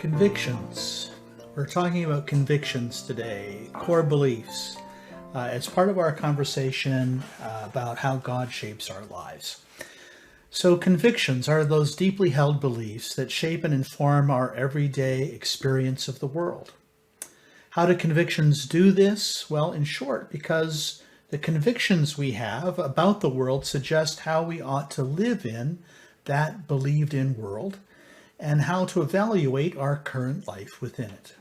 Convictions. We're talking about convictions today, core beliefs, as part of our conversation about how God shapes our lives. So convictions are those deeply held beliefs that shape and inform our everyday experience of the world. How do convictions do this? Well, in short, because the convictions we have about the world suggest how we ought to live in that believed in world and how to evaluate our current life within it.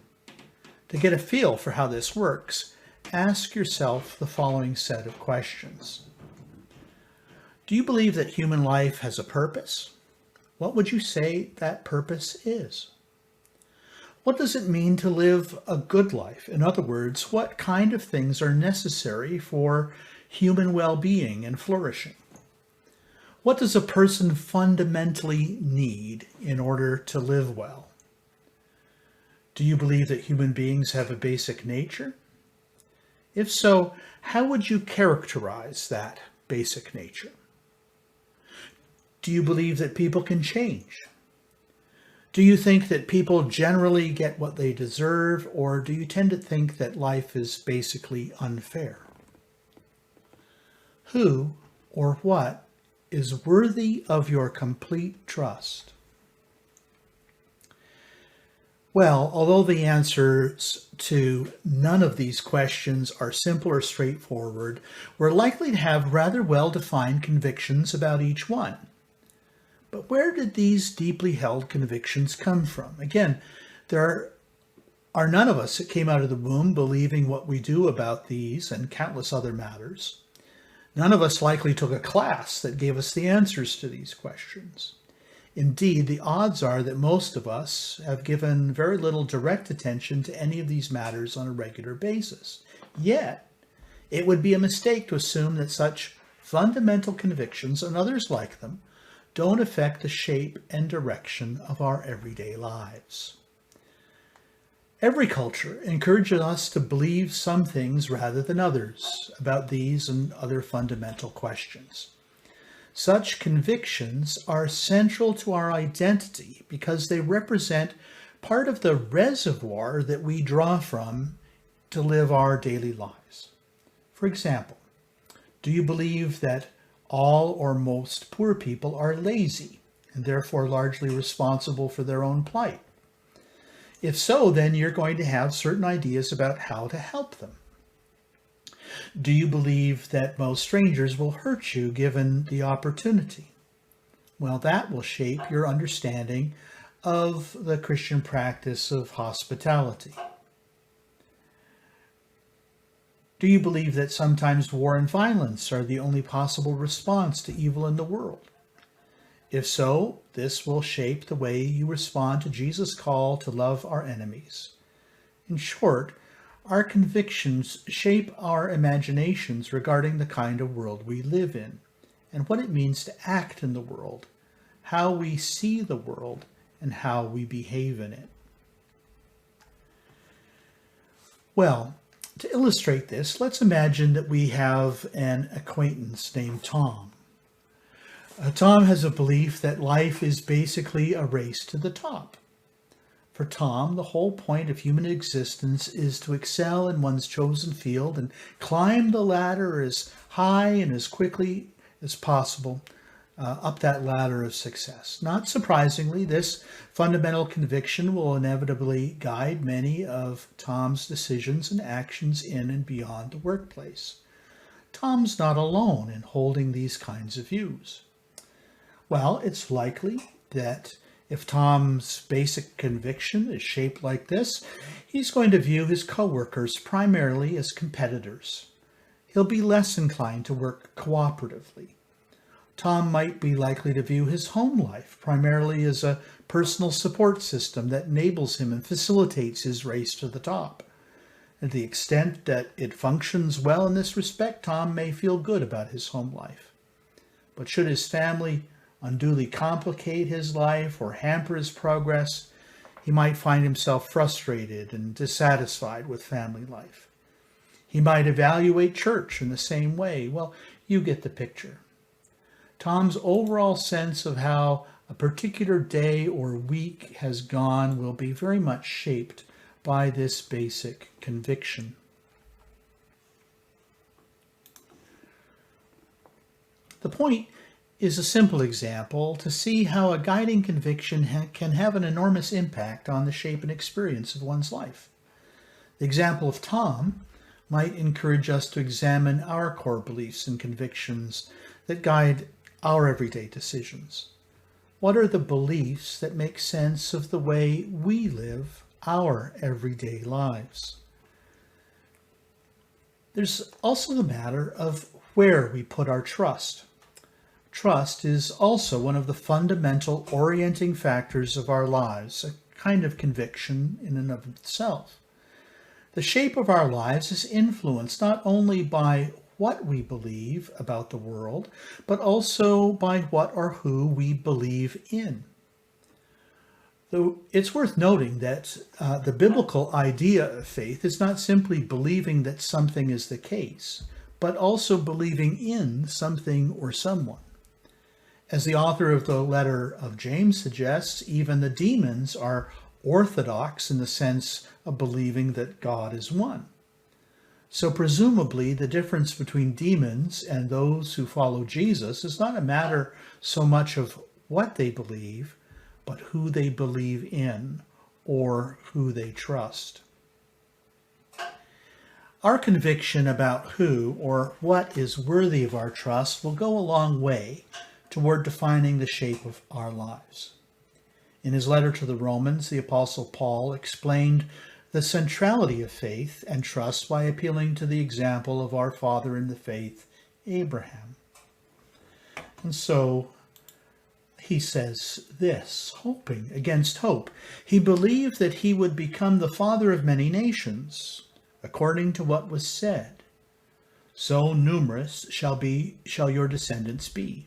To get a feel for how this works, ask yourself the following set of questions. Do you believe that human life has a purpose? What would you say that purpose is? What does it mean to live a good life? In other words, what kind of things are necessary for human well-being and flourishing? What does a person fundamentally need in order to live well? Do you believe that human beings have a basic nature? If so, how would you characterize that basic nature? Do you believe that people can change? Do you think that people generally get what they deserve, or do you tend to think that life is basically unfair? Who or what is worthy of your complete trust? Well, although the answers to none of these questions are simple or straightforward, we're likely to have rather well-defined convictions about each one. But where did these deeply held convictions come from? Again, there are none of us that came out of the womb believing what we do about these and countless other matters. None of us likely took a class that gave us the answers to these questions. Indeed, the odds are that most of us have given very little direct attention to any of these matters on a regular basis. Yet, it would be a mistake to assume that such fundamental convictions and others like them don't affect the shape and direction of our everyday lives. Every culture encourages us to believe some things rather than others about these and other fundamental questions. Such convictions are central to our identity because they represent part of the reservoir that we draw from to live our daily lives. For example, do you believe that all or most poor people are lazy and therefore largely responsible for their own plight? If so, then you're going to have certain ideas about how to help them. Do you believe that most strangers will hurt you given the opportunity? Well, that will shape your understanding of the Christian practice of hospitality. Do you believe that sometimes war and violence are the only possible response to evil in the world? If so, this will shape the way you respond to Jesus' call to love our enemies. In short, our convictions shape our imaginations regarding the kind of world we live in and what it means to act in the world, how we see the world, and how we behave in it. Well, to illustrate this, let's imagine that we have an acquaintance named Tom. Tom has a belief that life is basically a race to the top. For Tom, the whole point of human existence is to excel in one's chosen field and climb the ladder as high and as quickly as possible up that ladder of success. Not surprisingly, this fundamental conviction will inevitably guide many of Tom's decisions and actions in and beyond the workplace. Tom's not alone in holding these kinds of views. Well, it's likely that if Tom's basic conviction is shaped like this, he's going to view his coworkers primarily as competitors. He'll be less inclined to work cooperatively. Tom might be likely to view his home life primarily as a personal support system that enables him and facilitates his race to the top. And to the extent that it functions well in this respect, Tom may feel good about his home life. But should his family unduly complicate his life or hamper his progress, he might find himself frustrated and dissatisfied with family life. He might evaluate church in the same way. Well, you get the picture. Tom's overall sense of how a particular day or week has gone will be very much shaped by this basic conviction. The point is a simple example to see how a guiding conviction can have an enormous impact on the shape and experience of one's life. The example of Tom might encourage us to examine our core beliefs and convictions that guide our everyday decisions. What are the beliefs that make sense of the way we live our everyday lives? There's also the matter of where we put our trust. Trust is also one of the fundamental orienting factors of our lives, a kind of conviction in and of itself. The shape of our lives is influenced not only by what we believe about the world, but also by what or who we believe in. Though it's worth noting that the biblical idea of faith is not simply believing that something is the case, but also believing in something or someone. As the author of the letter of James suggests, even the demons are orthodox in the sense of believing that God is one. So presumably the difference between demons and those who follow Jesus is not a matter so much of what they believe, but who they believe in or who they trust. Our conviction about who or what is worthy of our trust will go a long way toward defining the shape of our lives. In his letter to the Romans, the Apostle Paul explained the centrality of faith and trust by appealing to the example of our father in the faith, Abraham. And so he says this, hoping against hope. He believed that he would become the father of many nations, according to what was said, so numerous shall your descendants be.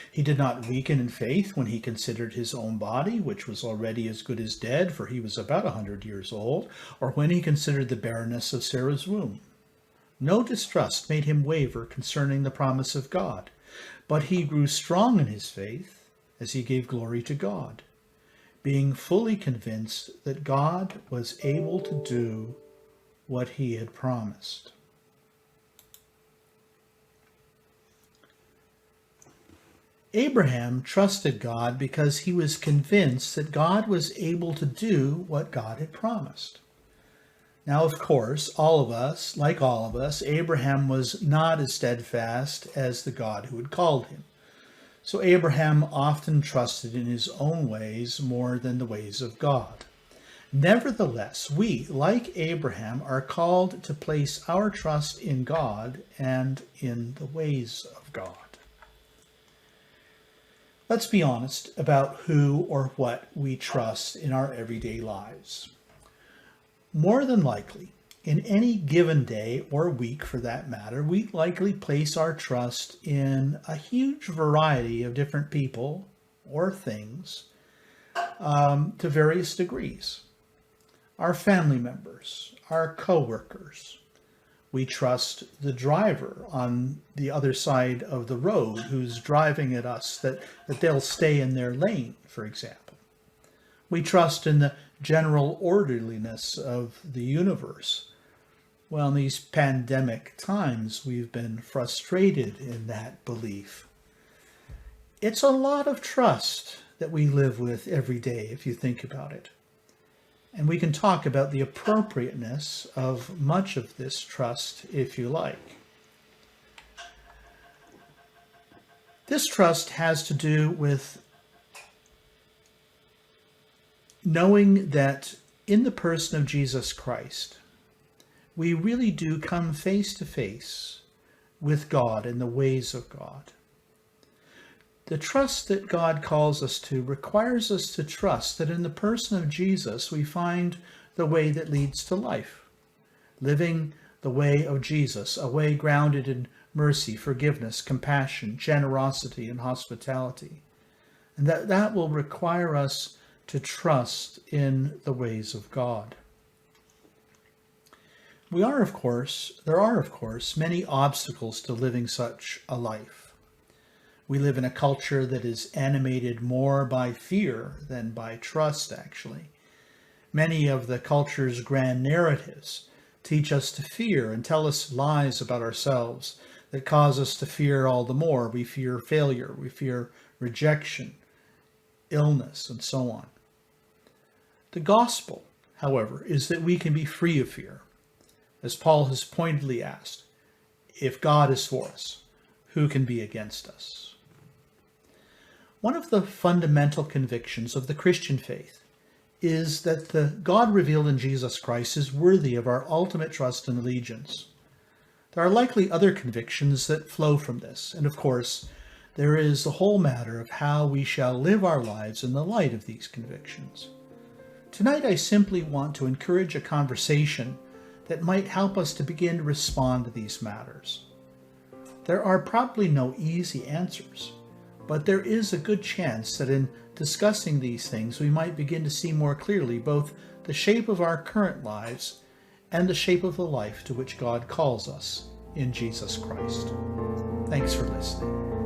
He did not weaken in faith when he considered his own body, which was already as good as dead, for he was about 100 years old, or when he considered the barrenness of Sarah's womb. No distrust made him waver concerning the promise of God, but he grew strong in his faith as he gave glory to God, being fully convinced that God was able to do what he had promised. Abraham trusted God because he was convinced that God was able to do what God had promised. Now, of course, all of us, Abraham was not as steadfast as the God who had called him. So Abraham often trusted in his own ways more than the ways of God. Nevertheless, we, like Abraham, are called to place our trust in God and in the ways of God. Let's be honest about who or what we trust in our everyday lives. More than likely, in any given day or week for that matter, we likely place our trust in a huge variety of different people or things to various degrees. Our family members, our co-workers. We trust the driver on the other side of the road who's driving at us, that they'll stay in their lane, for example. We trust in the general orderliness of the universe. Well, in these pandemic times, we've been frustrated in that belief. It's a lot of trust that we live with every day, if you think about it. And we can talk about the appropriateness of much of this trust, if you like. This trust has to do with knowing that in the person of Jesus Christ, we really do come face to face with God and the ways of God. The trust that God calls us to requires us to trust that in the person of Jesus we find the way that leads to life, living the way of Jesus, a way grounded in mercy, forgiveness, compassion, generosity, and hospitality. And that will require us to trust in the ways of God. There are, of course, many obstacles to living such a life. We live in a culture that is animated more by fear than by trust, actually. Many of the culture's grand narratives teach us to fear and tell us lies about ourselves that cause us to fear all the more. We fear failure, we fear rejection, illness, and so on. The gospel, however, is that we can be free of fear. As Paul has pointedly asked, if God is for us, who can be against us? One of the fundamental convictions of the Christian faith is that the God revealed in Jesus Christ is worthy of our ultimate trust and allegiance. There are likely other convictions that flow from this, and of course, there is the whole matter of how we shall live our lives in the light of these convictions. Tonight, I simply want to encourage a conversation that might help us to begin to respond to these matters. There are probably no easy answers, but there is a good chance that in discussing these things, we might begin to see more clearly both the shape of our current lives and the shape of the life to which God calls us in Jesus Christ. Thanks for listening.